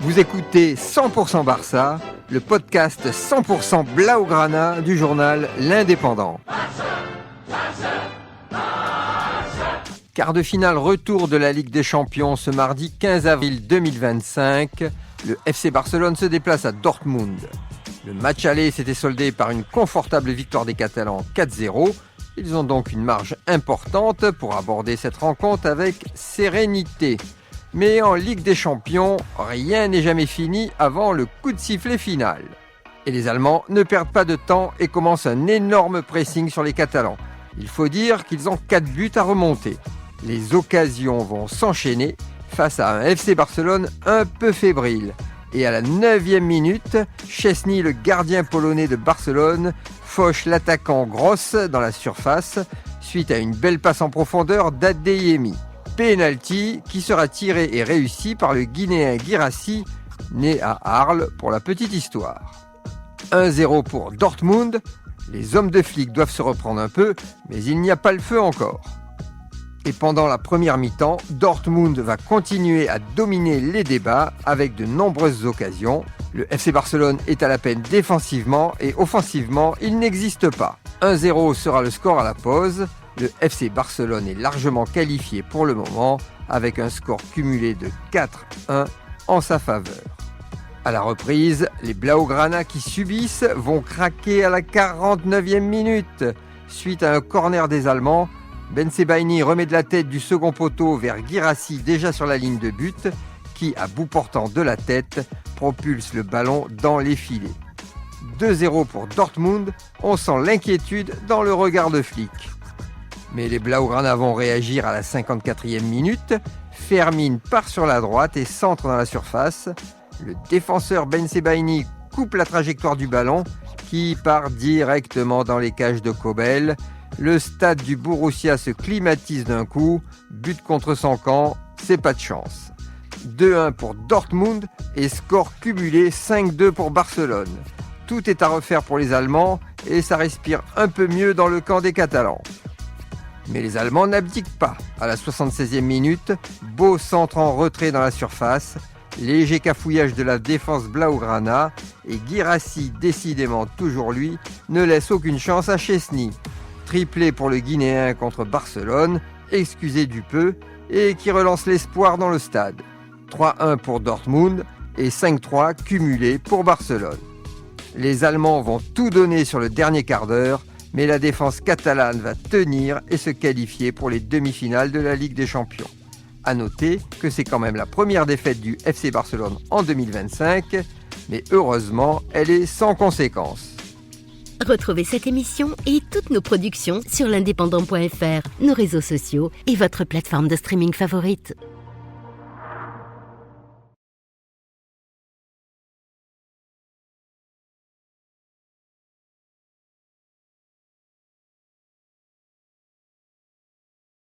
Vous écoutez 100% Barça, le podcast 100% Blaugrana du journal L'Indépendant. Quart de finale retour de la Ligue des Champions ce mardi 15 avril 2025. Le FC Barcelone se déplace à Dortmund. Le match aller s'était soldé par une confortable victoire des Catalans 4-0. Ils ont donc une marge importante pour aborder cette rencontre avec sérénité. Mais en Ligue des Champions, rien n'est jamais fini avant le coup de sifflet final. Et les Allemands ne perdent pas de temps et commencent un énorme pressing sur les Catalans. Il faut dire qu'ils ont 4 buts à remonter. Les occasions vont s'enchaîner face à un FC Barcelone un peu fébrile. Et à la 9e minute, Szczęsny, le gardien polonais de Barcelone, fauche l'attaquant Gross dans la surface suite à une belle passe en profondeur d'Adeyemi. Penalty qui sera tiré et réussi par le Guinéen Guirassy, né à Arles pour la petite histoire. 1-0 pour Dortmund. Les hommes de flic doivent se reprendre un peu, mais il n'y a pas le feu encore. Et pendant la première mi-temps, Dortmund va continuer à dominer les débats avec de nombreuses occasions. Le FC Barcelone est à la peine défensivement et offensivement, il n'existe pas. 1-0 sera le score à la pause. Le FC Barcelone est largement qualifié pour le moment avec un score cumulé de 4-1 en sa faveur. À la reprise, les Blaugrana qui subissent vont craquer à la 49e minute. Suite à un corner des Allemands, Bensebaini remet de la tête du second poteau vers Guirassy déjà sur la ligne de but qui, à bout portant de la tête, propulse le ballon dans les filets. 2-0 pour Dortmund, on sent l'inquiétude dans le regard de flic. Mais les Blaugrana vont réagir à la 54e minute. Fermin part sur la droite et centre dans la surface. Le défenseur Bensebaini coupe la trajectoire du ballon qui part directement dans les cages de Kobel. Le stade du Borussia se climatise d'un coup. But contre son camp, c'est pas de chance. 2-1 pour Dortmund et score cumulé 5-2 pour Barcelone. Tout est à refaire pour les Allemands et ça respire un peu mieux dans le camp des Catalans. Mais les Allemands n'abdiquent pas. À la 76e minute, beau centre en retrait dans la surface, léger cafouillage de la défense Blaugrana et Guirassy, décidément toujours lui, ne laisse aucune chance à Szczęsny. Triplé pour le Guinéen contre Barcelone, excusé du peu, et qui relance l'espoir dans le stade. 3-1 pour Dortmund et 5-3 cumulé pour Barcelone. Les Allemands vont tout donner sur le dernier quart d'heure, mais la défense catalane va tenir et se qualifier pour les demi-finales de la Ligue des Champions. À noter que c'est quand même la première défaite du FC Barcelone en 2025, mais heureusement, elle est sans conséquence. Retrouvez cette émission et toutes nos productions sur l'indépendant.fr, nos réseaux sociaux et votre plateforme de streaming favorite.